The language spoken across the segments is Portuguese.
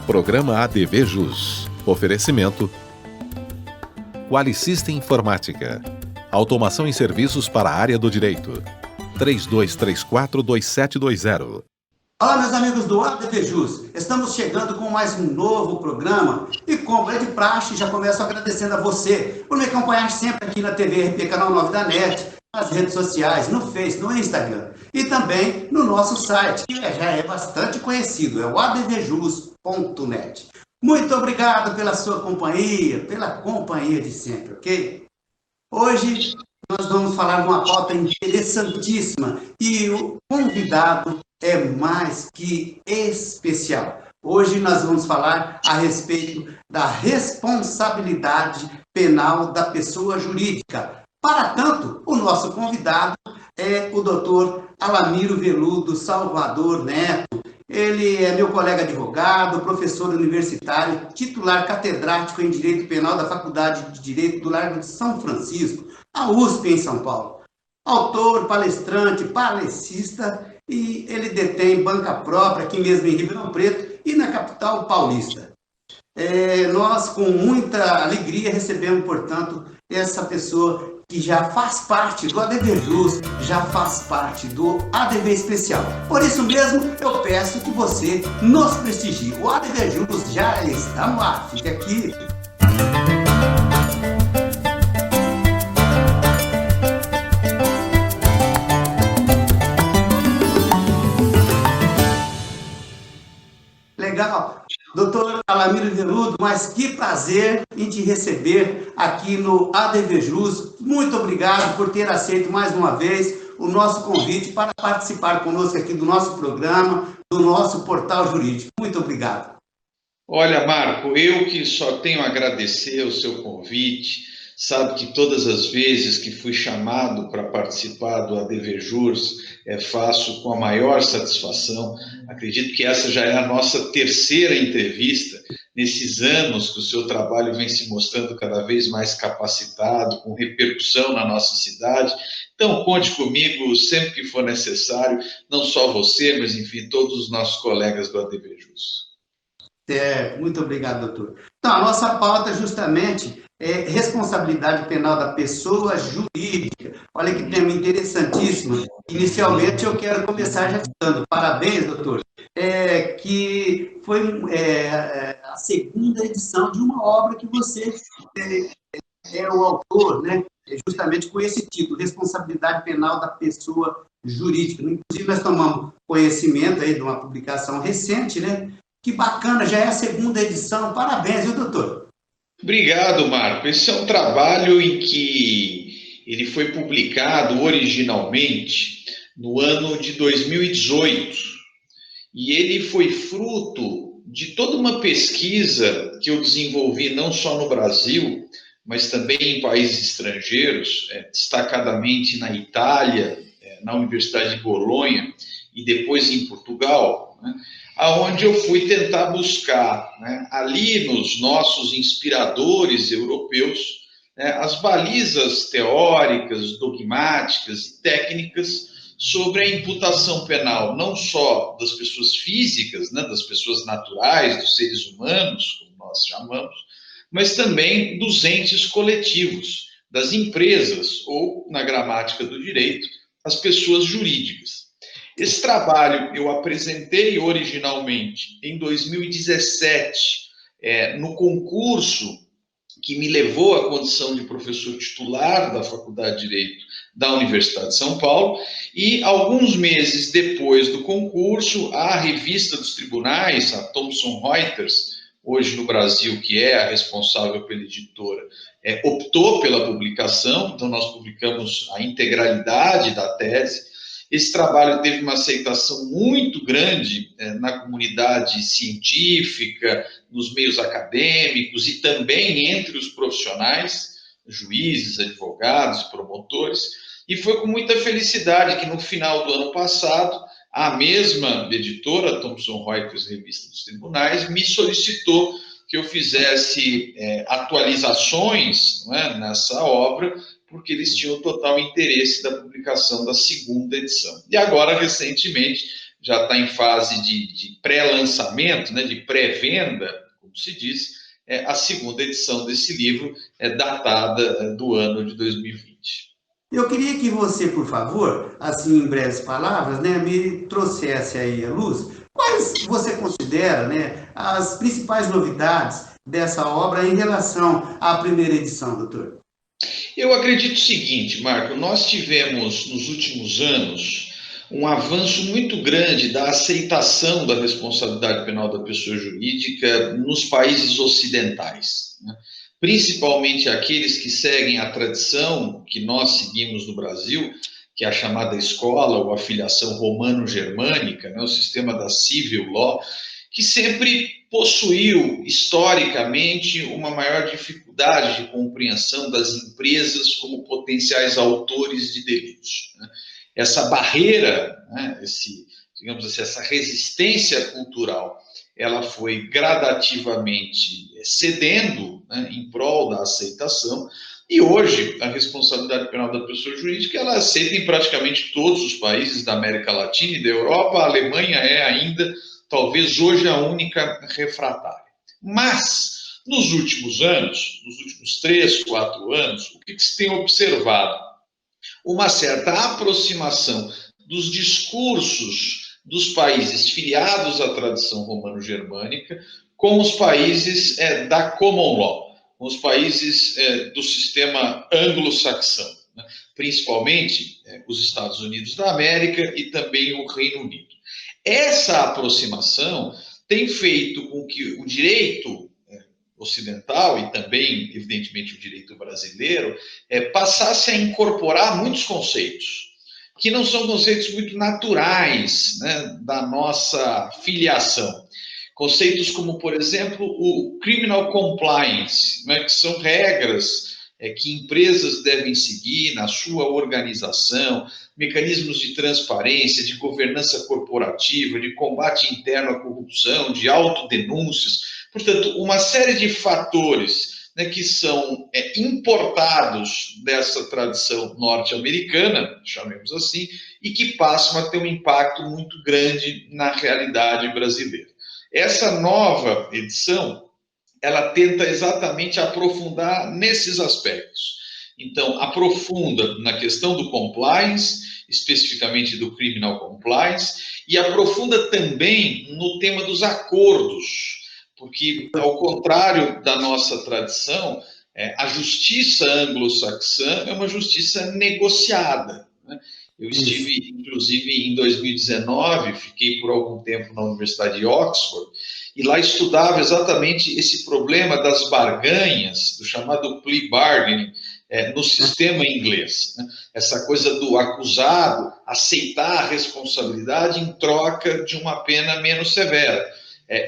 Programa ADV Jus. Oferecimento Qualisystem Informática. Automação em serviços para a área do direito. 3234-2720. Olá, meus amigos do ADV Jus. Estamos chegando com mais um novo programa e, como é de praxe, já começo agradecendo a você por me acompanhar sempre aqui na TV RP Canal 9 da NET, nas redes sociais, no Face, no Instagram e também no nosso site, que já é bastante conhecido, é o advjus.net. Muito obrigado pela sua companhia, pela companhia de sempre, ok? Hoje nós vamos falar de uma pauta interessantíssima e o convidado é mais que especial. Hoje nós vamos falar a respeito da responsabilidade penal da pessoa jurídica. Para tanto, o nosso convidado é o doutor Alamiro Veludo Salvador Neto. Ele é meu colega advogado, professor universitário, titular catedrático em Direito Penal da Faculdade de Direito do Largo de São Francisco, a USP em São Paulo. Autor, palestrante, palestista, e ele detém banca própria aqui mesmo em Ribeirão Preto e na capital paulista. Nós, com muita alegria, recebemos, portanto, essa pessoa que já faz parte do ADV Jus, já faz parte do ADV Especial. Por isso mesmo, eu peço que você nos prestigie. O ADV Jus já está no ar. Fique aqui. Legal. Doutor Alamiro Veludo, mas que prazer em te receber aqui no ADV Jus. Muito obrigado por ter aceito mais uma vez o nosso convite para participar conosco aqui do nosso programa, do nosso portal jurídico. Muito obrigado. Olha, Marco, eu que só tenho a agradecer o seu convite. Sabe que todas as vezes que fui chamado para participar do ADV Jus, faço com a maior satisfação. Acredito que essa já é a nossa terceira entrevista nesses anos que o seu trabalho vem se mostrando cada vez mais capacitado, com repercussão na nossa cidade. Então, conte comigo sempre que for necessário, não só você, mas, enfim, todos os nossos colegas do ADV Jus. Muito obrigado, doutor. Então, a nossa pauta justamente é responsabilidade penal da pessoa jurídica. Olha que tema interessantíssimo. Inicialmente, eu quero começar já dando parabéns, doutor, que foi a segunda edição de uma obra que você é o autor, né? Justamente com esse título, Responsabilidade Penal da Pessoa Jurídica. Inclusive, nós tomamos conhecimento aí de uma publicação recente, né? Que bacana, já é a segunda edição. Parabéns, viu, doutor? Obrigado, Marco. Esse é um trabalho em que ele foi publicado originalmente no ano de 2018. E ele foi fruto de toda uma pesquisa que eu desenvolvi não só no Brasil, mas também em países estrangeiros, destacadamente na Itália, na Universidade de Bolonha e depois em Portugal, né? Aonde eu fui tentar buscar, né, ali nos nossos inspiradores europeus, né, as balizas teóricas, dogmáticas e técnicas sobre a imputação penal, não só das pessoas físicas, né, das pessoas naturais, dos seres humanos, como nós chamamos, mas também dos entes coletivos, das empresas, ou, na gramática do direito, as pessoas jurídicas. Esse trabalho eu apresentei originalmente em 2017, no concurso que me levou à condição de professor titular da Faculdade de Direito da Universidade de São Paulo, e alguns meses depois do concurso, a revista dos tribunais, a Thomson Reuters, hoje no Brasil, que é a responsável pela editora, optou pela publicação, então nós publicamos a integralidade da tese. Esse trabalho teve uma aceitação muito grande na comunidade científica, nos meios acadêmicos e também entre os profissionais, juízes, advogados, promotores, e foi com muita felicidade que no final do ano passado, a mesma editora, Thomson Reuters, Revista dos Tribunais, me solicitou que eu fizesse atualizações, né, nessa obra, porque eles tinham total interesse da publicação da segunda edição. E agora, recentemente, já está em fase de pré-lançamento, né, de pré-venda, como se diz. A segunda edição desse livro é datada do ano de 2020. Eu queria que você, por favor, assim em breves palavras, né, me trouxesse aí à luz quais você considera, né, as principais novidades dessa obra em relação à primeira edição, doutor. Eu acredito o seguinte, Marco, nós tivemos nos últimos anos um avanço muito grande da aceitação da responsabilidade penal da pessoa jurídica nos países ocidentais, né? Principalmente aqueles que seguem a tradição que nós seguimos no Brasil, que é a chamada escola ou a filiação romano-germânica, né? O sistema da civil law, que sempre possuiu, historicamente, uma maior dificuldade de compreensão das empresas como potenciais autores de delitos, né? Essa barreira, né, digamos assim, essa resistência cultural, ela foi gradativamente cedendo, né, em prol da aceitação, e hoje a responsabilidade penal da pessoa jurídica ela aceita em praticamente todos os países da América Latina e da Europa. A Alemanha é ainda, talvez hoje, a única refratária. Mas, nos últimos anos, nos últimos 3, 4 anos, o que se tem observado? Uma certa aproximação dos discursos dos países filiados à tradição romano-germânica com os países da common law, com os países do sistema anglo-saxão, né? Principalmente os Estados Unidos da América e também o Reino Unido. Essa aproximação tem feito com que o direito ocidental e também, evidentemente, o direito brasileiro passasse a incorporar muitos conceitos, que não são conceitos muito naturais, né, da nossa filiação. Conceitos como, por exemplo, o criminal compliance, né, que são regras que empresas devem seguir na sua organização, mecanismos de transparência, de governança corporativa, de combate interno à corrupção, de autodenúncias. Portanto, uma série de fatores, né, que são importados dessa tradição norte-americana, chamemos assim, e que passam a ter um impacto muito grande na realidade brasileira. Essa nova edição, ela tenta exatamente aprofundar nesses aspectos. Então, aprofunda na questão do compliance, especificamente do criminal compliance, e aprofunda também no tema dos acordos, porque, ao contrário da nossa tradição, a justiça anglo-saxã é uma justiça negociada, né? Eu estive, inclusive, em 2019, fiquei por algum tempo na Universidade de Oxford, e lá estudava exatamente esse problema das barganhas, do chamado plea bargaining, no sistema inglês, né? Essa coisa do acusado aceitar a responsabilidade em troca de uma pena menos severa.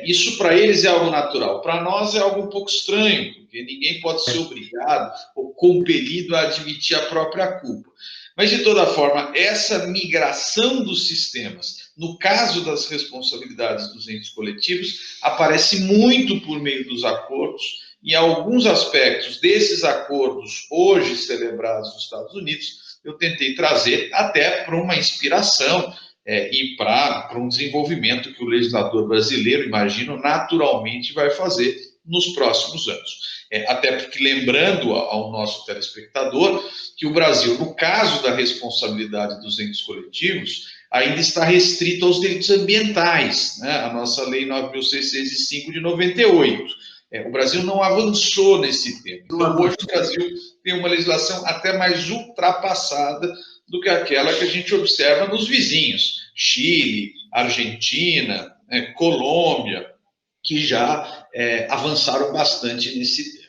Isso para eles é algo natural. Para nós é algo um pouco estranho, porque ninguém pode ser obrigado ou compelido a admitir a própria culpa. Mas, de toda forma, essa migração dos sistemas, no caso das responsabilidades dos entes coletivos, aparece muito por meio dos acordos, e alguns aspectos desses acordos, hoje celebrados nos Estados Unidos, eu tentei trazer até para uma inspiração e para um desenvolvimento que o legislador brasileiro, imagino, naturalmente vai fazer nos próximos anos. Até porque, lembrando ao nosso telespectador, que o Brasil, no caso da responsabilidade dos entes coletivos, ainda está restrito aos delitos ambientais, né? A nossa Lei 9.605 de 98. O Brasil não avançou nesse tema. Então, hoje o Brasil tem uma legislação até mais ultrapassada do que aquela que a gente observa nos vizinhos, Chile, Argentina, Colômbia, que já avançaram bastante nesse tema.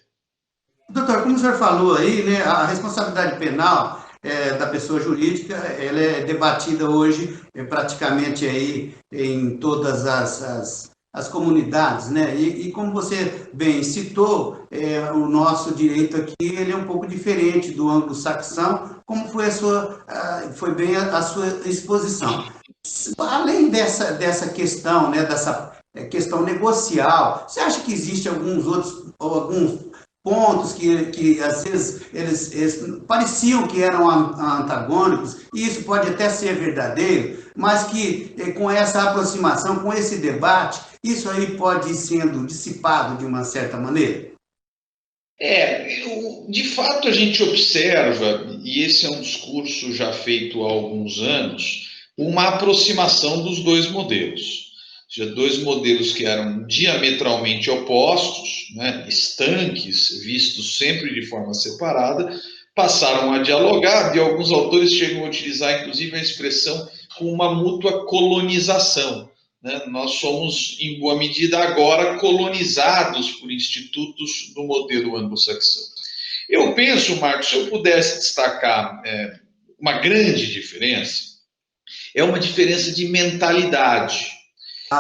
Doutor, como o senhor falou aí, né, a responsabilidade penal da pessoa jurídica, ela é debatida hoje praticamente aí em todas as comunidades, né? E como você bem citou, o nosso direito aqui ele é um pouco diferente do anglo-saxão, como foi foi bem a sua exposição. Além dessa questão, né, dessa questão negocial, você acha que existe alguns pontos que às vezes eles pareciam que eram antagônicos, e isso pode até ser verdadeiro, mas que com essa aproximação, com esse debate, isso aí pode ir sendo dissipado de uma certa maneira? De fato a gente observa, e esse é um discurso já feito há alguns anos, uma aproximação dos dois modelos. Ou seja, dois modelos que eram diametralmente opostos, né, estanques, vistos sempre de forma separada, passaram a dialogar, e alguns autores chegam a utilizar, inclusive, a expressão com uma mútua colonização. Né? Nós somos, em boa medida, agora colonizados por institutos do modelo anglo-saxão. Eu penso, Marcos, se eu pudesse destacar uma grande diferença, é uma diferença de mentalidade.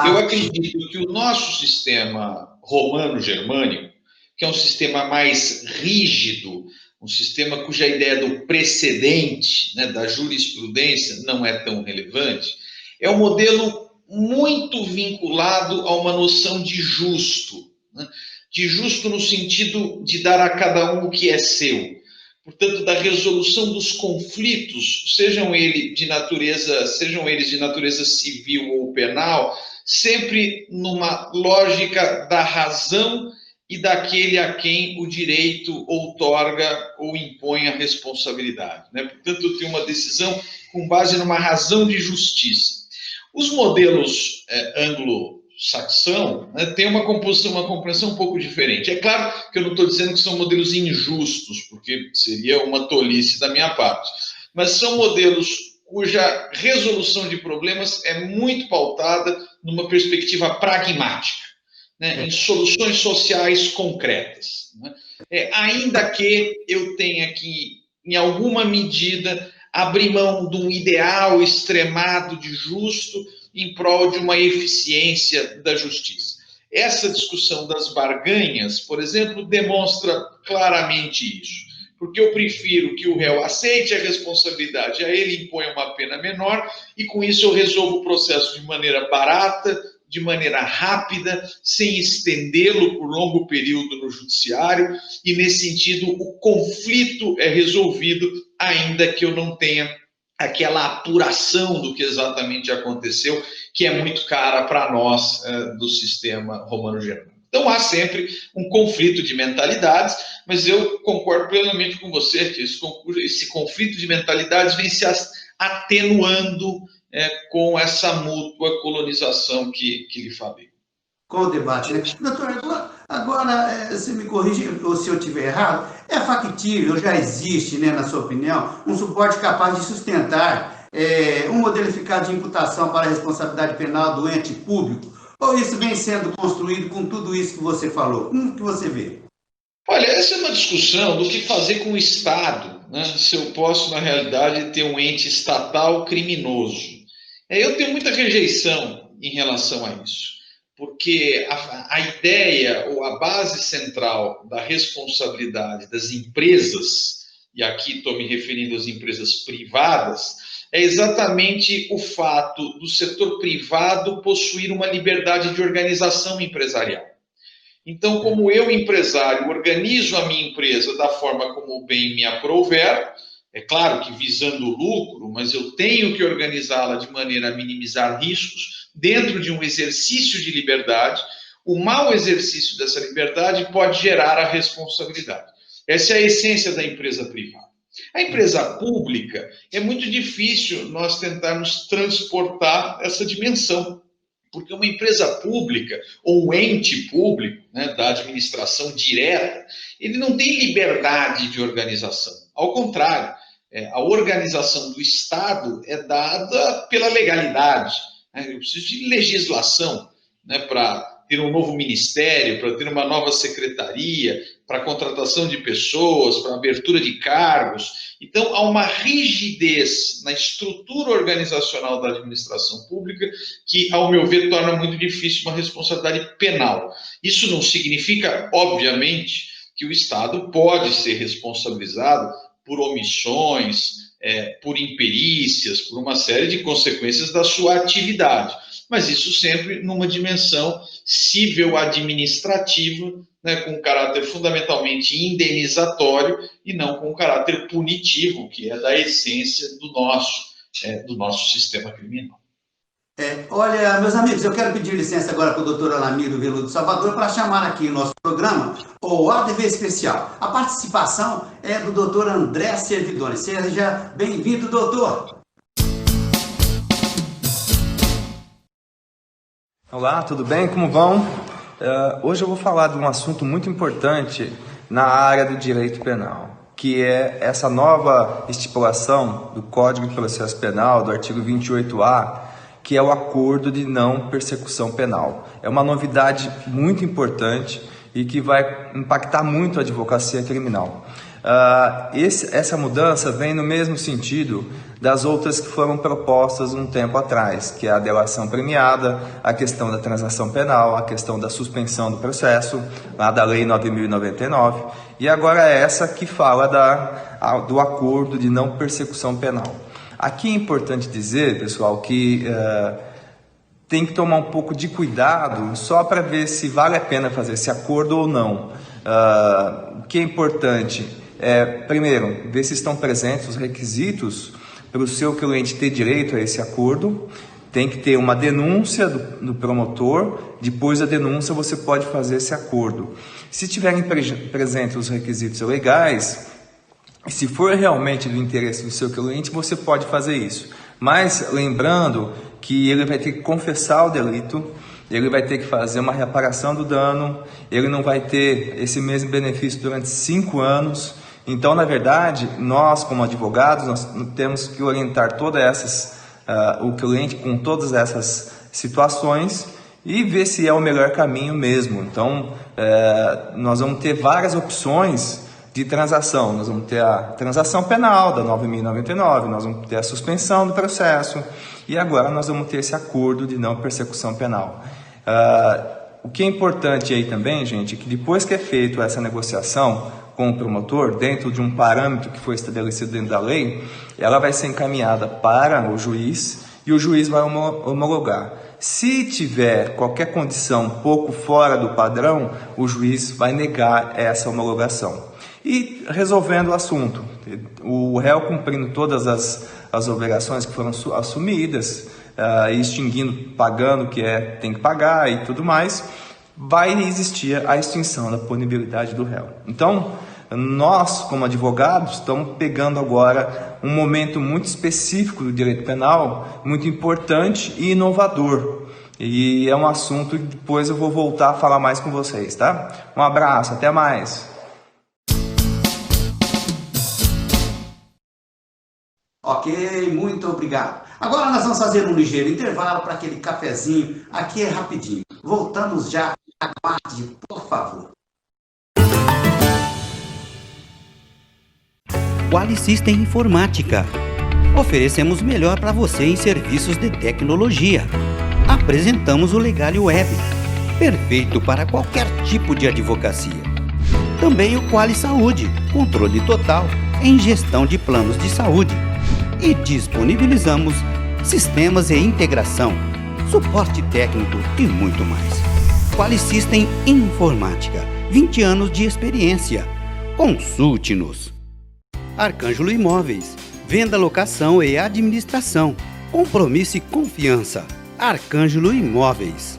Eu acredito que o nosso sistema romano-germânico, que é um sistema mais rígido, um sistema cuja ideia do precedente, né, da jurisprudência, não é tão relevante, é um modelo muito vinculado a uma noção de justo, né? De justo no sentido de dar a cada um o que é seu. Portanto, da resolução dos conflitos, sejam eles de natureza civil ou penal, sempre numa lógica da razão e daquele a quem o direito outorga ou impõe a responsabilidade. Né? Portanto, tem uma decisão com base numa razão de justiça. Os modelos anglo-saxão, né, têm uma compreensão um pouco diferente. É claro que eu não estou dizendo que são modelos injustos, porque seria uma tolice da minha parte, mas são modelos cuja resolução de problemas é muito pautada numa perspectiva pragmática, né, em soluções sociais concretas. Né? Ainda que eu tenha que, em alguma medida, abrir mão de um ideal extremado de justo em prol de uma eficiência da justiça. Essa discussão das barganhas, por exemplo, demonstra claramente isso. Porque eu prefiro que o réu aceite a responsabilidade, a ele impõe uma pena menor, e com isso eu resolvo o processo de maneira barata, de maneira rápida, sem estendê-lo por longo período no judiciário, e nesse sentido o conflito é resolvido, ainda que eu não tenha aquela apuração do que exatamente aconteceu, que é muito cara para nós do sistema romano-germânico. Então há sempre um conflito de mentalidades, mas eu concordo plenamente com você que esse conflito de mentalidades vem se atenuando com essa mútua colonização que lhe falei. Com o debate, né? Doutor, agora você me corrige se eu estiver errado, é factível, já existe, né, na sua opinião, um suporte capaz de sustentar um modelo eficaz de imputação para a responsabilidade penal do ente público? Ou isso vem sendo construído com tudo isso que você falou? Como que você vê? Olha, essa é uma discussão do que fazer com o Estado, né? Se eu posso, na realidade, ter um ente estatal criminoso. Eu tenho muita rejeição em relação a isso, porque a ideia ou a base central da responsabilidade das empresas, e aqui estou me referindo às empresas privadas, é exatamente o fato do setor privado possuir uma liberdade de organização empresarial. Então, como eu, empresário, organizo a minha empresa da forma como bem me aprouver, é claro que visando o lucro, mas eu tenho que organizá-la de maneira a minimizar riscos dentro de um exercício de liberdade. O mau exercício dessa liberdade pode gerar a responsabilidade. Essa é a essência da empresa privada. A empresa pública, é muito difícil nós tentarmos transportar essa dimensão, porque uma empresa pública ou um ente público, né, da administração direta, ele não tem liberdade de organização. Ao contrário, a organização do Estado é dada pela legalidade. Né? Eu preciso de legislação, né, para ter um novo ministério, para ter uma nova secretaria, para a contratação de pessoas, para a abertura de cargos. Então, há uma rigidez na estrutura organizacional da administração pública que, ao meu ver, torna muito difícil uma responsabilidade penal. Isso não significa, obviamente, que o Estado pode ser responsabilizado por omissões, por imperícias, por uma série de consequências da sua atividade. Mas isso sempre numa dimensão cível-administrativa, né, com caráter fundamentalmente indenizatório e não com caráter punitivo, que é da essência do nosso sistema criminal. Olha, meus amigos, eu quero pedir licença agora para o doutor Alamiro Veludo Salvador para chamar aqui em nosso programa o ADV Especial. A participação é do doutor André Servidoni. Seja bem-vindo, doutor. Olá, tudo bem? Como vão? Hoje eu vou falar de um assunto muito importante na área do direito penal, que é essa nova estipulação do Código de Processo Penal, do artigo 28A, que é o acordo de não persecução penal. É uma novidade muito importante e que vai impactar muito a advocacia criminal. Essa mudança vem no mesmo sentido das outras que foram propostas um tempo atrás, que é a delação premiada, a questão da transação penal, a questão da suspensão do processo, lá da Lei 9.099, e agora essa que fala do acordo de não persecução penal. Aqui é importante dizer, pessoal, que tem que tomar um pouco de cuidado só para ver se vale a pena fazer esse acordo ou não. O que é importante primeiro, ver se estão presentes os requisitos para o seu cliente ter direito a esse acordo. Tem que ter uma denúncia do promotor, depois da denúncia você pode fazer esse acordo. Se tiverem presentes os requisitos legais, se for realmente do interesse do seu cliente, você pode fazer isso. Mas lembrando que ele vai ter que confessar o delito, ele vai ter que fazer uma reparação do dano, ele não vai ter esse mesmo benefício durante 5 anos. Então, na verdade, nós como advogados, nós temos que orientar o cliente com todas essas situações e ver se é o melhor caminho mesmo. Então, nós vamos ter várias opções de transação. Nós vamos ter a transação penal da 9.099, nós vamos ter a suspensão do processo e agora nós vamos ter esse acordo de não persecução penal. O que é importante aí também, gente, é que depois que é feita essa negociação com o promotor, dentro de um parâmetro que foi estabelecido dentro da lei, ela vai ser encaminhada para o juiz e o juiz vai homologar. Se tiver qualquer condição um pouco fora do padrão, o juiz vai negar essa homologação. E resolvendo o assunto, o réu cumprindo todas as obrigações que foram assumidas, extinguindo, pagando o que tem que pagar e tudo mais, vai existir a extinção da punibilidade do réu. Então, nós, como advogados, estamos pegando agora um momento muito específico do direito penal, muito importante e inovador. E é um assunto que depois eu vou voltar a falar mais com vocês, tá? Um abraço, até mais! Ok, muito obrigado. Agora nós vamos fazer um ligeiro intervalo para aquele cafezinho. Aqui é rapidinho. Voltamos já. Aguarde, por favor. Qualisystem Informática. Oferecemos o melhor para você em serviços de tecnologia. Apresentamos o Legale Web, perfeito para qualquer tipo de advocacia. Também o Quali Saúde, controle total em gestão de planos de saúde. E disponibilizamos sistemas e integração, suporte técnico e muito mais. Qualisystem Informática, 20 anos de experiência. Consulte-nos. Arcângelo Imóveis, venda, locação e administração. Compromisso e confiança. Arcângelo Imóveis.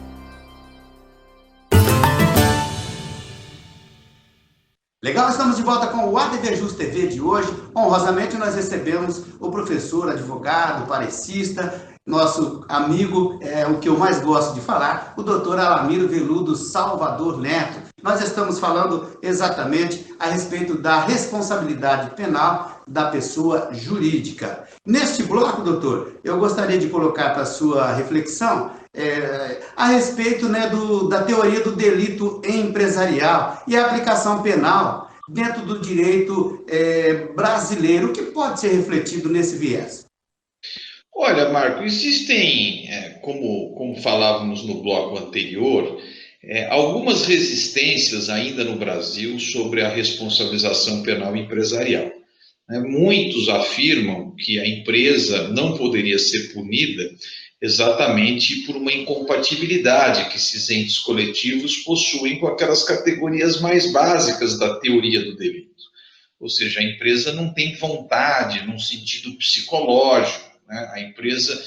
Legal, estamos de volta com o ADV Jus TV de hoje. Honrosamente, nós recebemos o professor, advogado, parecista, nosso amigo, o que eu mais gosto de falar, o doutor Alamiro Veludo Salvador Neto. Nós estamos falando exatamente a respeito da responsabilidade penal da pessoa jurídica. Neste bloco, doutor, eu gostaria de colocar para a sua reflexão a respeito, da teoria do delito empresarial e a aplicação penal dentro do direito brasileiro. O que pode ser refletido nesse viés? Olha, Marco, existem, como falávamos no bloco anterior, algumas resistências ainda no Brasil sobre a responsabilização penal empresarial. né? Muitos afirmam que a empresa não poderia ser punida exatamente por uma incompatibilidade que esses entes coletivos possuem com aquelas categorias mais básicas da teoria do delito. Ou seja, a empresa não tem vontade num sentido psicológico, né? A empresa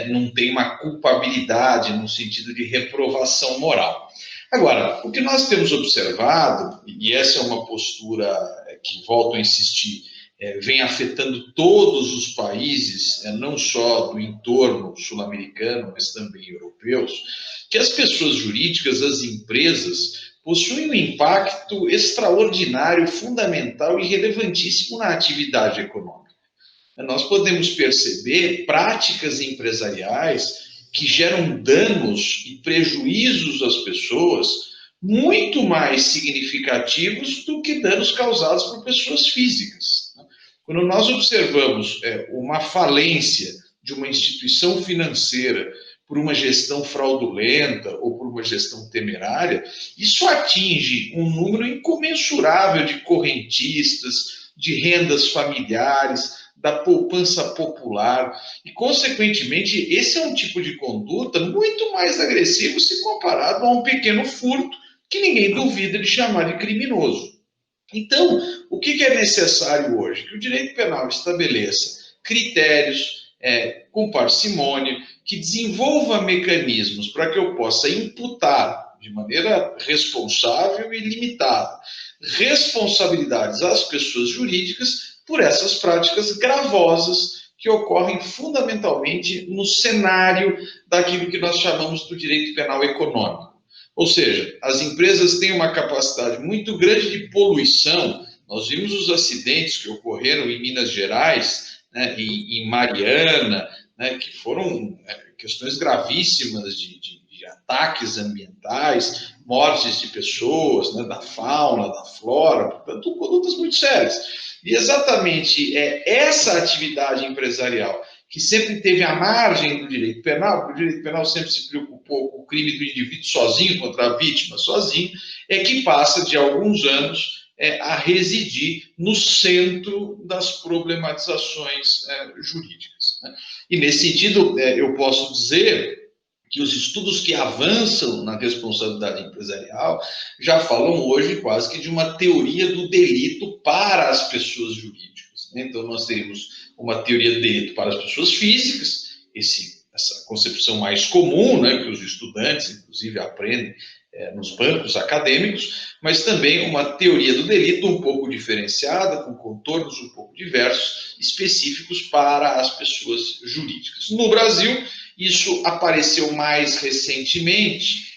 não tem uma culpabilidade num sentido de reprovação moral. Agora, o que nós temos observado, e essa é uma postura que, volto a insistir, vem afetando todos os países, não só do entorno sul-americano, mas também europeus, que as pessoas jurídicas, as empresas, possuem um impacto extraordinário, fundamental e relevantíssimo na atividade econômica. Nós podemos perceber práticas empresariais que geram danos e prejuízos às pessoas muito mais significativos do que danos causados por pessoas físicas. Quando nós observamos uma falência de uma instituição financeira por uma gestão fraudulenta ou por uma gestão temerária, isso atinge um número incomensurável de correntistas, de rendas familiares, da poupança popular, e, consequentemente, esse é um tipo de conduta muito mais agressivo se comparado a um pequeno furto que ninguém duvida de chamar de criminoso. Então, o que é necessário hoje? Que o direito penal estabeleça critérios com parcimônia, que desenvolva mecanismos para que eu possa imputar de maneira responsável e limitada responsabilidades às pessoas jurídicas por essas práticas gravosas que ocorrem fundamentalmente no cenário daquilo que nós chamamos do direito penal econômico. Ou seja, as empresas têm uma capacidade muito grande de poluição. Nós vimos os acidentes que ocorreram em Minas Gerais, né, em Mariana, né, que foram questões gravíssimas de ataques ambientais, mortes de pessoas, né, da fauna, da flora, portanto, condutas muito sérias. E exatamente essa atividade empresarial, que sempre teve a margem do direito penal, porque o direito penal sempre se preocupou com o crime do indivíduo sozinho, contra a vítima sozinho, que passa de alguns anos a residir no centro das problematizações jurídicas, né? E, nesse sentido, eu posso dizer que os estudos que avançam na responsabilidade empresarial já falam hoje quase que de uma teoria do delito para as pessoas jurídicas, né? Então, nós teríamos uma teoria do delito para as pessoas físicas, essa concepção mais comum, né, que os estudantes, inclusive, aprendem nos bancos acadêmicos, mas também uma teoria do delito um pouco diferenciada, com contornos um pouco diversos, específicos para as pessoas jurídicas. No Brasil, isso apareceu mais recentemente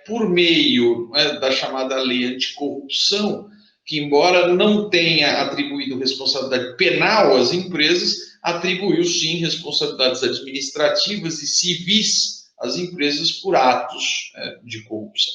por meio da chamada lei anticorrupção, que, embora não tenha atribuído responsabilidade penal às empresas, atribuiu sim responsabilidades administrativas e civis às empresas por atos de corrupção.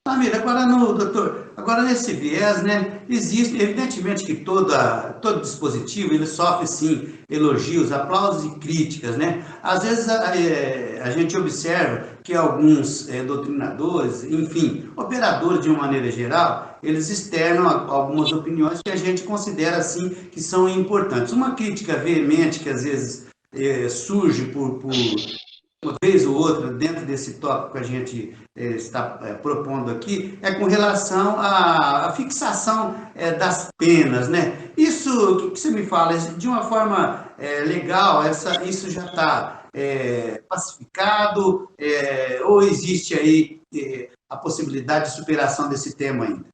Família, doutor, agora nesse viés, né, existe, evidentemente que todo dispositivo, ele sofre, sim, elogios, aplausos e críticas, né? Às vezes a gente observa que alguns doutrinadores, enfim, operadores de uma maneira geral, eles externam algumas opiniões que a gente considera, assim, que são importantes. Uma crítica veemente que às vezes surge por uma vez ou outra, dentro desse tópico que a gente está propondo aqui, é com relação à fixação das penas, né? Isso, o que você me fala? De uma forma legal, isso já está pacificado, ou existe aí a possibilidade de superação desse tema ainda?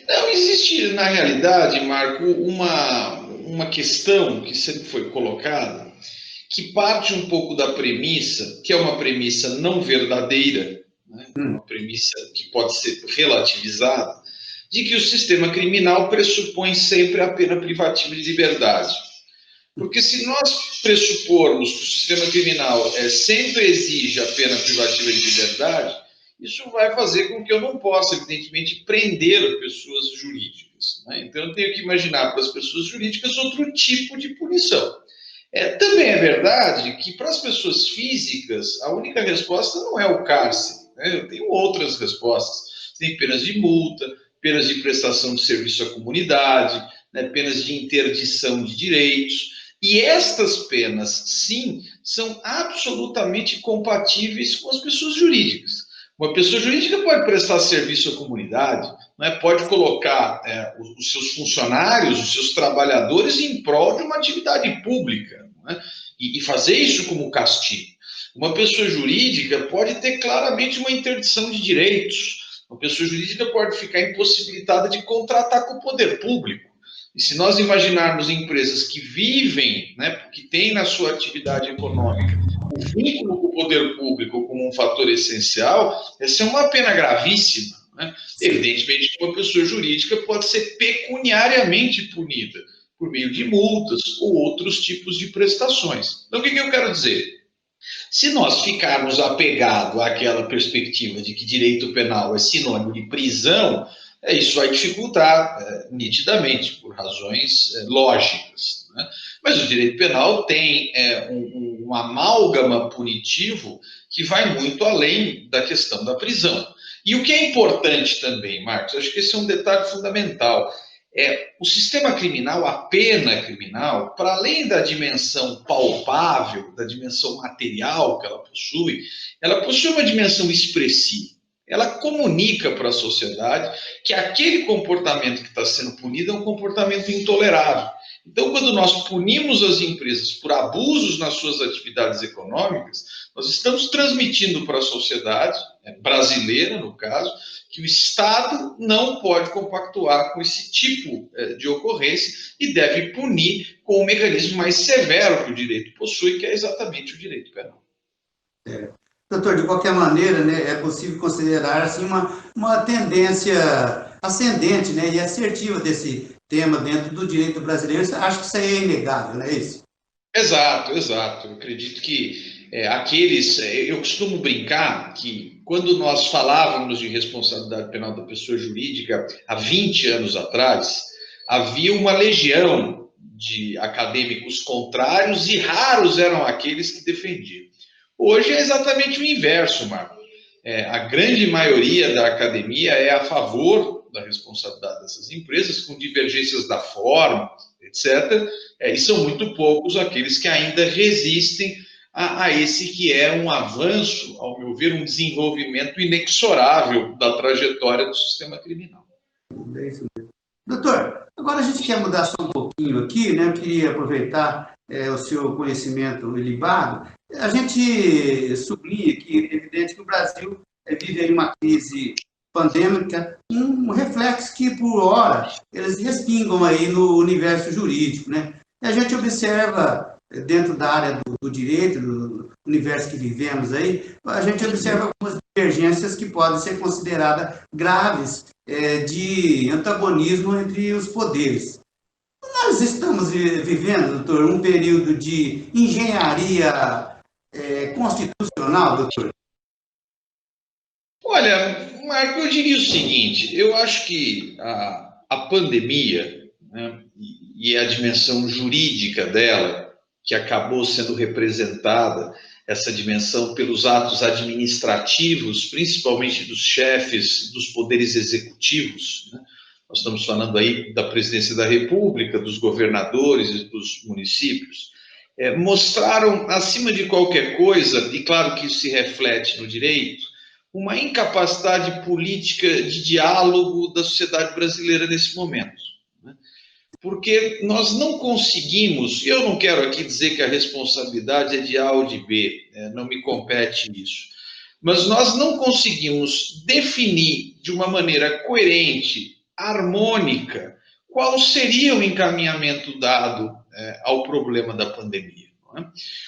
Não, existe, na realidade, Marco, uma questão que sempre foi colocada, que parte um pouco da premissa, que é uma premissa não verdadeira, né? Uma premissa que pode ser relativizada, de que o sistema criminal pressupõe sempre a pena privativa de liberdade. Porque se nós pressupormos que o sistema criminal sempre exige a pena privativa de liberdade, isso vai fazer com que eu não possa, evidentemente, prender pessoas jurídicas, né? Então, eu tenho que imaginar para as pessoas jurídicas outro tipo de punição. Também é verdade que, para as pessoas físicas, a única resposta não é o cárcere, né? Eu tenho outras respostas. Tem penas de multa, penas de prestação de serviço à comunidade, né, penas de interdição de direitos. E estas penas, sim, são absolutamente compatíveis com as pessoas jurídicas. Uma pessoa jurídica pode prestar serviço à comunidade, né, pode colocar os seus funcionários, os seus trabalhadores em prol de uma atividade pública, né, e fazer isso como castigo. Uma pessoa jurídica pode ter claramente uma interdição de direitos. Uma pessoa jurídica pode ficar impossibilitada de contratar com o poder público. E se nós imaginarmos empresas que vivem, né, que têm na sua atividade econômica o vínculo com o poder público como um fator essencial, essa é uma pena gravíssima, né? Evidentemente que uma pessoa jurídica pode ser pecuniariamente punida por meio de multas ou outros tipos de prestações. Então, o que eu quero dizer? Se nós ficarmos apegados àquela perspectiva de que direito penal é sinônimo de prisão, isso vai dificultar nitidamente, por razões lógicas, né? Mas o direito penal tem um amálgama punitivo que vai muito além da questão da prisão. E o que é importante também, Marcos, acho que esse é um detalhe fundamental, o sistema criminal, a pena criminal, para além da dimensão palpável, da dimensão material que ela possui uma dimensão expressiva. Ela comunica para a sociedade que aquele comportamento que está sendo punido é um comportamento intolerável. Então, quando nós punimos as empresas por abusos nas suas atividades econômicas, nós estamos transmitindo para a sociedade, brasileira no caso, que o Estado não pode compactuar com esse tipo de ocorrência e deve punir com o mecanismo mais severo que o direito possui, que é exatamente o direito penal. Doutor, de qualquer maneira, né, é possível considerar assim, uma tendência ascendente, né, e assertiva desse tema dentro do direito brasileiro. Acho que isso aí é inegável, não é isso? Exato. Eu acredito que eu costumo brincar que quando nós falávamos de responsabilidade penal da pessoa jurídica há 20 anos atrás, havia uma legião de acadêmicos contrários e raros eram aqueles que defendiam. Hoje é exatamente o inverso, Marco. A grande maioria da academia é a favor da responsabilidade dessas empresas, com divergências da forma, etc. E são muito poucos aqueles que ainda resistem a esse que é um avanço, ao meu ver, um desenvolvimento inexorável da trajetória do sistema criminal. É isso mesmo. Doutor, agora a gente quer mudar só um pouquinho aqui, né? Eu queria aproveitar o seu conhecimento ilibado. A gente sublinha que é evidente que o Brasil vive aí uma crise pandêmica, um reflexo que, por hora, eles respingam aí no universo jurídico, né? E a gente observa, dentro da área do direito, do universo que vivemos aí, a gente observa algumas divergências que podem ser consideradas graves de antagonismo entre os poderes. Nós estamos vivendo, doutor, um período de engenharia constitucional, doutor? Olha, Marco, eu diria o seguinte, eu acho que a pandemia, né, e a dimensão jurídica dela, que acabou sendo representada, essa dimensão pelos atos administrativos, principalmente dos chefes dos poderes executivos, né? Nós estamos falando aí da presidência da República, dos governadores e dos municípios, mostraram, acima de qualquer coisa, e claro que isso se reflete no direito, uma incapacidade política de diálogo da sociedade brasileira nesse momento. Né? Porque nós não conseguimos, eu não quero aqui dizer que a responsabilidade é de A ou de B, não me compete isso, mas nós não conseguimos definir de uma maneira coerente, harmônica, qual seria o encaminhamento dado ao problema da pandemia. Não é?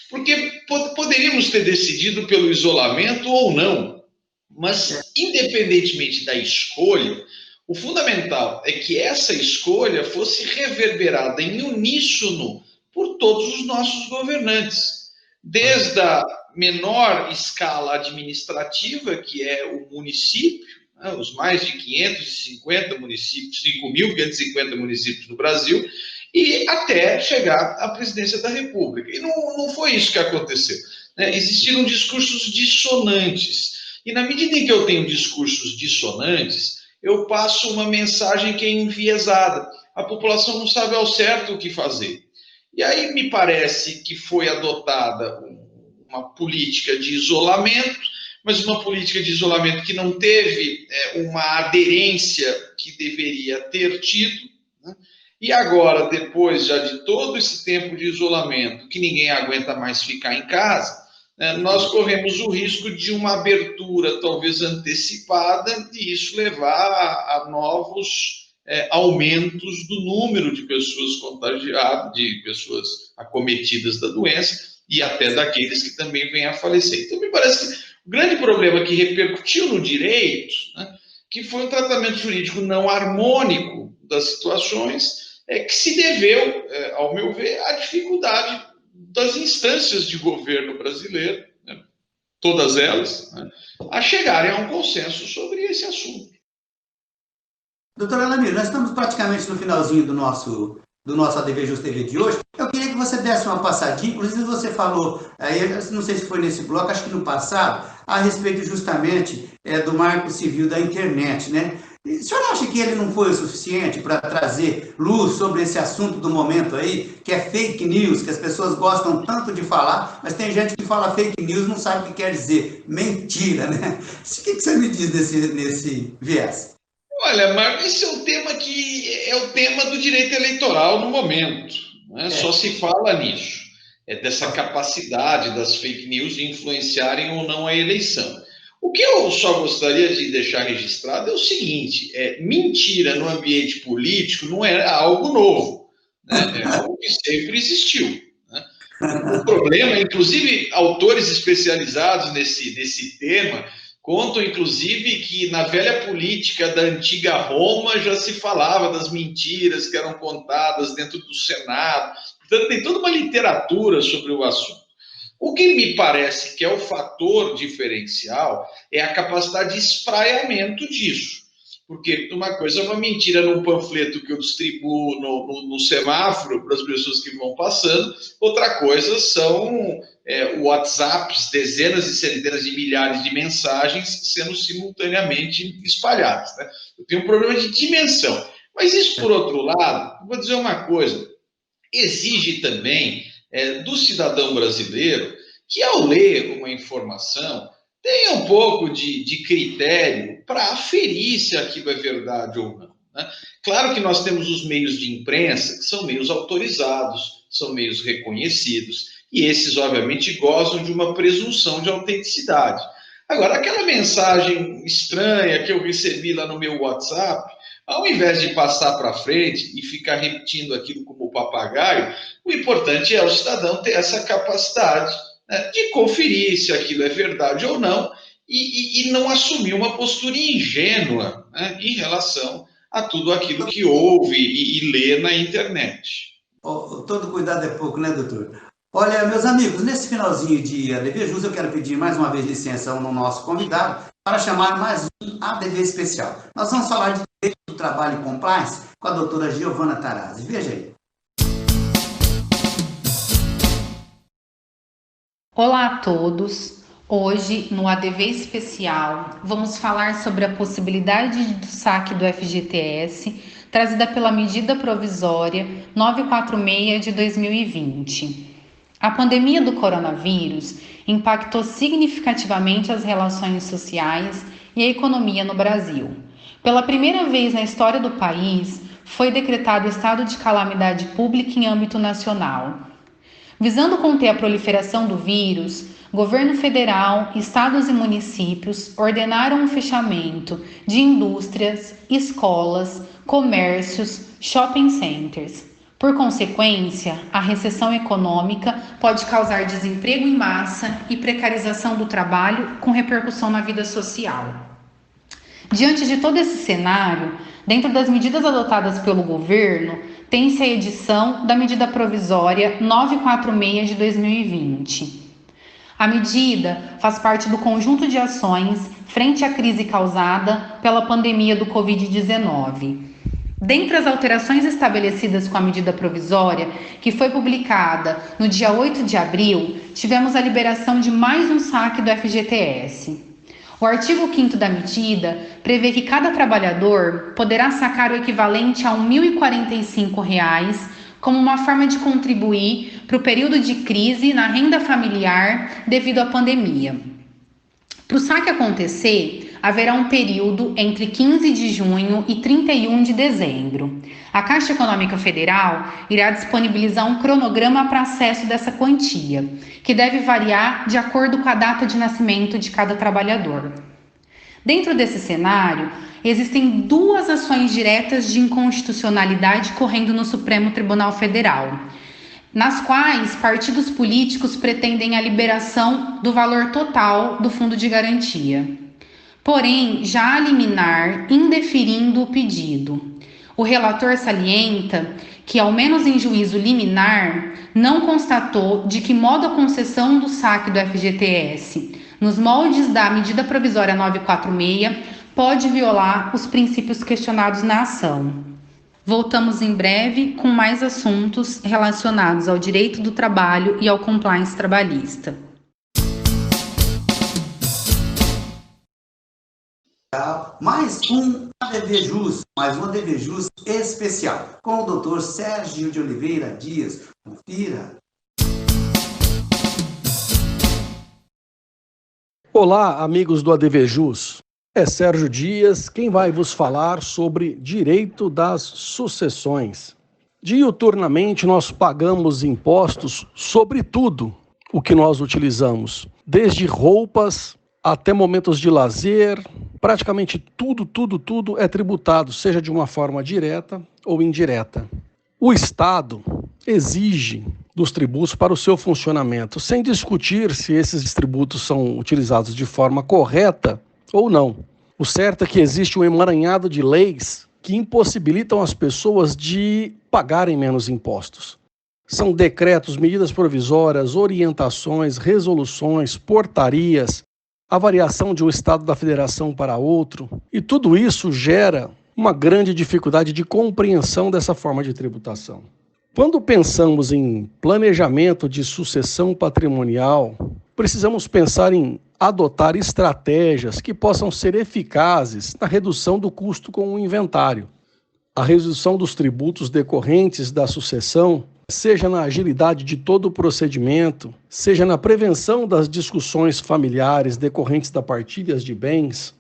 Porque poderíamos ter decidido pelo isolamento ou não, mas independentemente da escolha, o fundamental é que essa escolha fosse reverberada em uníssono por todos os nossos governantes, desde a menor escala administrativa, que é o município, né, os mais de 550 municípios, 5.550 municípios no Brasil, e até chegar à presidência da República. E não foi isso que aconteceu. Né? Existiram discursos dissonantes. E na medida em que eu tenho discursos dissonantes, eu passo uma mensagem que é enviesada. a população não sabe ao certo o que fazer. E aí me parece que foi adotada uma política de isolamento, mas uma política de isolamento que não teve uma aderência que deveria ter tido, né? E agora, depois já de todo esse tempo de isolamento, que ninguém aguenta mais ficar em casa, nós corremos o risco de uma abertura talvez antecipada e isso levar a novos aumentos do número de pessoas contagiadas, de pessoas acometidas da doença e até daqueles que também vêm a falecer. Então, me parece que o grande problema que repercutiu no direito, né, que foi um tratamento jurídico não harmônico das situações, que se deveu, ao meu ver, à dificuldade das instâncias de governo brasileiro, né, todas elas, né, a chegarem a um consenso sobre esse assunto. Doutora Lamir, nós estamos praticamente no finalzinho do nosso ADV Just TV de hoje. Eu queria que você desse uma passadinha, inclusive você falou, não sei se foi nesse bloco, acho que no passado, a respeito justamente do marco civil da internet, né? O senhor acha que ele não foi o suficiente para trazer luz sobre esse assunto do momento aí, que é fake news, que as pessoas gostam tanto de falar, mas tem gente que fala fake news e não sabe o que quer dizer, mentira, né? O que você me diz nesse viés? Olha, Marco, esse é um tema que é o tema do direito eleitoral no momento, né? Só se fala nisso, dessa capacidade das fake news de influenciarem ou não a eleição. O que eu só gostaria de deixar registrado é o seguinte: mentira no ambiente político não é algo novo, né? É algo que sempre existiu, né? O problema, inclusive, autores especializados nesse tema contam, inclusive, que na velha política da antiga Roma já se falava das mentiras que eram contadas dentro do Senado. Portanto, tem toda uma literatura sobre o assunto. O que me parece que é o fator diferencial é a capacidade de espraiamento disso. Porque uma coisa é uma mentira num panfleto que eu distribuo no semáforo para as pessoas que vão passando, outra coisa são WhatsApps, dezenas e centenas de milhares de mensagens sendo simultaneamente espalhadas, né? Eu tenho um problema de dimensão. Mas isso, por outro lado, vou dizer uma coisa, exige também do cidadão brasileiro que, ao ler uma informação, tenha um pouco de critério para aferir se aquilo é verdade ou não, né? Claro que nós temos os meios de imprensa, que são meios autorizados, são meios reconhecidos, e esses, obviamente, gozam de uma presunção de autenticidade. Agora, aquela mensagem estranha que eu recebi lá no meu WhatsApp, ao invés de passar para frente e ficar repetindo aquilo como papagaio, o importante é o cidadão ter essa capacidade, né, de conferir se aquilo é verdade ou não e não assumir uma postura ingênua, né, em relação a tudo aquilo que ouve e lê na internet. Todo cuidado é pouco, né, doutor? Olha, meus amigos, nesse finalzinho de ADV Jus, eu quero pedir mais uma vez licença ao nosso convidado para chamar mais um ADV especial. Nós vamos falar de direito do trabalho e compliance com a doutora Giovana Tarazzi. Veja aí. Olá a todos. Hoje, no ADV especial, vamos falar sobre a possibilidade do saque do FGTS trazida pela medida provisória 946 de 2020. A pandemia do coronavírus impactou significativamente as relações sociais e a economia no Brasil. Pela primeira vez na história do país, foi decretado estado de calamidade pública em âmbito nacional. Visando conter a proliferação do vírus, governo federal, estados e municípios ordenaram o fechamento de indústrias, escolas, comércios, shopping centers. Por consequência, a recessão econômica pode causar desemprego em massa e precarização do trabalho, com repercussão na vida social. Diante de todo esse cenário, dentro das medidas adotadas pelo governo, tem-se a edição da medida provisória 946 de 2020. A medida faz parte do conjunto de ações frente à crise causada pela pandemia do Covid-19. Dentre as alterações estabelecidas com a medida provisória, que foi publicada no dia 8 de abril, tivemos a liberação de mais um saque do FGTS. O artigo 5º da medida prevê que cada trabalhador poderá sacar o equivalente a R$ 1.045 como uma forma de contribuir para o período de crise na renda familiar devido à pandemia. Para o saque acontecer, haverá um período entre 15 de junho e 31 de dezembro. A Caixa Econômica Federal irá disponibilizar um cronograma para acesso dessa quantia, que deve variar de acordo com a data de nascimento de cada trabalhador. Dentro desse cenário, existem 2 ações diretas de inconstitucionalidade correndo no Supremo Tribunal Federal, nas quais partidos políticos pretendem a liberação do valor total do fundo de garantia. Porém, já há liminar indeferindo o pedido. O relator salienta que, ao menos em juízo liminar, não constatou de que modo a concessão do saque do FGTS, nos moldes da medida provisória 946, pode violar os princípios questionados na ação. Voltamos em breve com mais assuntos relacionados ao direito do trabalho e ao compliance trabalhista. Mais um ADV Jus, mais um ADV Jus especial, com o Dr. Sérgio de Oliveira Dias. Confira. Olá, amigos do ADV Jus. É Sérgio Dias quem vai vos falar sobre direito das sucessões. Diuturnamente nós pagamos impostos sobre tudo o que nós utilizamos, desde roupas até momentos de lazer, praticamente tudo é tributado, seja de uma forma direta ou indireta. O Estado exige dos tributos para o seu funcionamento, sem discutir se esses tributos são utilizados de forma correta ou não. O certo é que existe um emaranhado de leis que impossibilitam as pessoas de pagarem menos impostos. São decretos, medidas provisórias, orientações, resoluções, portarias, a variação de um estado da federação para outro, e tudo isso gera uma grande dificuldade de compreensão dessa forma de tributação. Quando pensamos em planejamento de sucessão patrimonial, precisamos pensar em adotar estratégias que possam ser eficazes na redução do custo com o inventário. A redução dos tributos decorrentes da sucessão, seja na agilidade de todo o procedimento, seja na prevenção das discussões familiares decorrentes da partilha de bens,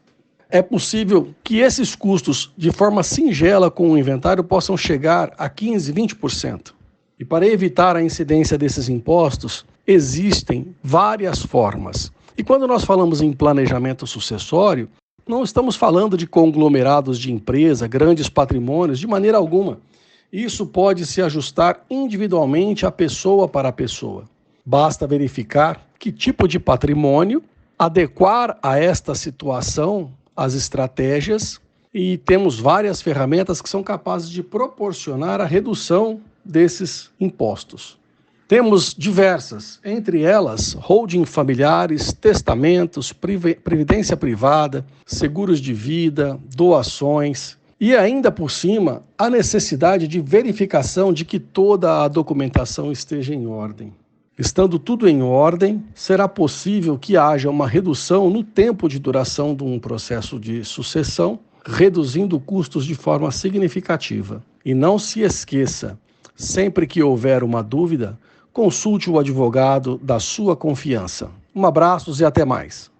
é possível que esses custos, de forma singela com o inventário, possam chegar a 15%, 20%. E para evitar a incidência desses impostos, existem várias formas. E quando nós falamos em planejamento sucessório, não estamos falando de conglomerados de empresa, grandes patrimônios, de maneira alguma. Isso pode se ajustar individualmente a pessoa para a pessoa. Basta verificar que tipo de patrimônio, adequar a esta situação as estratégias, e temos várias ferramentas que são capazes de proporcionar a redução desses impostos. Temos diversas, entre elas holding familiares, testamentos, previdência privada, seguros de vida, doações e ainda por cima a necessidade de verificação de que toda a documentação esteja em ordem. Estando tudo em ordem, será possível que haja uma redução no tempo de duração de um processo de sucessão, reduzindo custos de forma significativa. E não se esqueça, sempre que houver uma dúvida, consulte o advogado da sua confiança. Um abraço e até mais.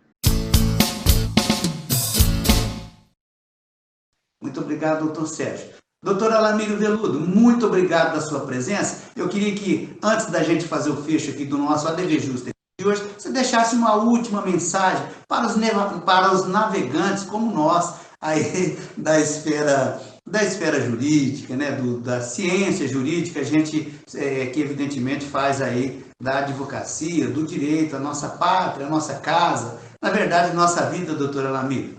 Muito obrigado, doutor Sérgio. Doutor Alamírio Veludo, muito obrigado da sua presença. Eu queria que, antes da gente fazer o fecho aqui do nosso ADV Justo de hoje, você deixasse uma última mensagem para os navegantes como nós, aí da esfera jurídica, né, da ciência jurídica, a gente que evidentemente faz aí da advocacia, do direito, a nossa pátria, a nossa casa, na verdade, nossa vida, doutor Alamírio.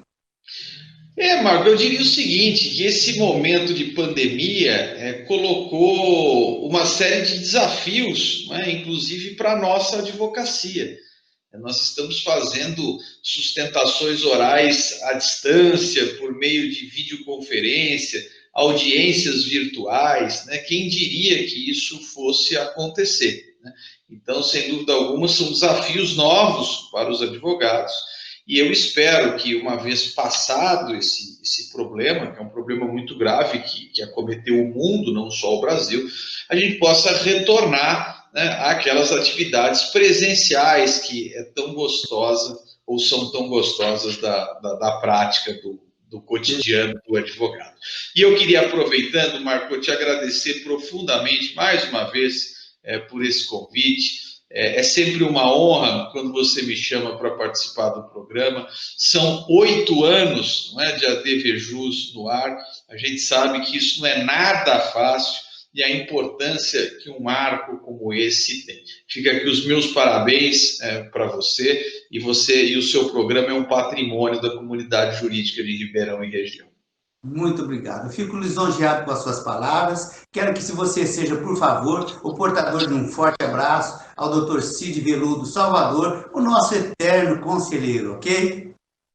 Marco, eu diria o seguinte, que esse momento de pandemia colocou uma série de desafios, né, inclusive para a nossa advocacia. Nós estamos fazendo sustentações orais à distância, por meio de videoconferência, audiências virtuais, né? Quem diria que isso fosse acontecer, né? Então, sem dúvida alguma, são desafios novos para os advogados. E eu espero que, uma vez passado esse problema, que é um problema muito grave, que acometeu o mundo, não só o Brasil, a gente possa retornar, né, àquelas atividades presenciais que é tão gostosa, ou são tão gostosas da prática do cotidiano do advogado. E eu queria, aproveitando, Marco, te agradecer profundamente, mais uma vez, por esse convite. É sempre uma honra quando você me chama para participar do programa. São 8 anos, não é, de ADVJus no ar. A gente sabe que isso não é nada fácil, e a importância que um marco como esse tem. Fica aqui os meus parabéns para você e o seu programa é um patrimônio da comunidade jurídica de Ribeirão e região. Muito obrigado. Eu fico lisonjeado com as suas palavras. Quero que você seja, por favor, o portador de um forte abraço ao Dr. Cid Veludo Salvador, o nosso eterno conselheiro, ok?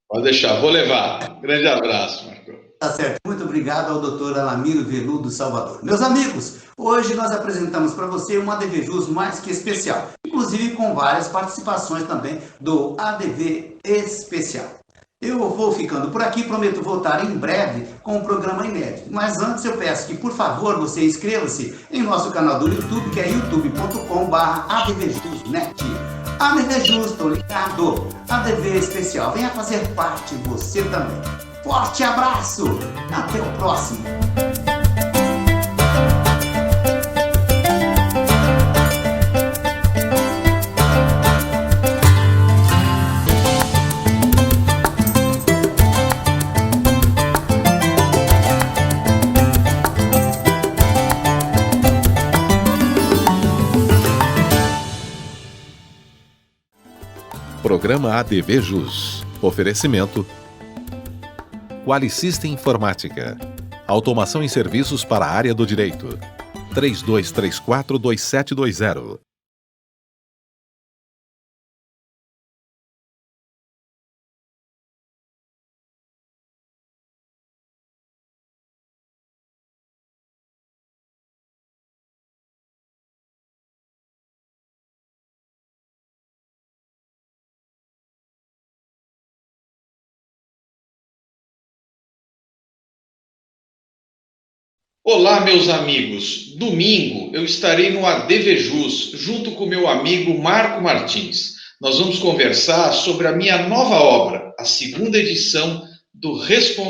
Pode deixar, vou levar. Grande abraço, Marco. Tá certo. Muito obrigado ao Dr. Alamiro Veludo Salvador. Meus amigos, hoje nós apresentamos para você um ADVJus mais que especial, inclusive com várias participações também do ADV Especial. Eu vou ficando por aqui, prometo voltar em breve com um programa inédito. Mas antes eu peço que, por favor, você inscreva-se em nosso canal do YouTube, que é youtube.com/advjusnet. ADVJus, estou ligado. ADV Especial, venha fazer parte você também. Forte abraço, até o próximo. Programa ADVJus. Oferecimento Qualicista Informática. Automação em serviços para a área do direito. 3234-2720. Olá, meus amigos. Domingo eu estarei no ADVJus, junto com meu amigo Marco Martins. Nós vamos conversar sobre a minha nova obra, a segunda edição do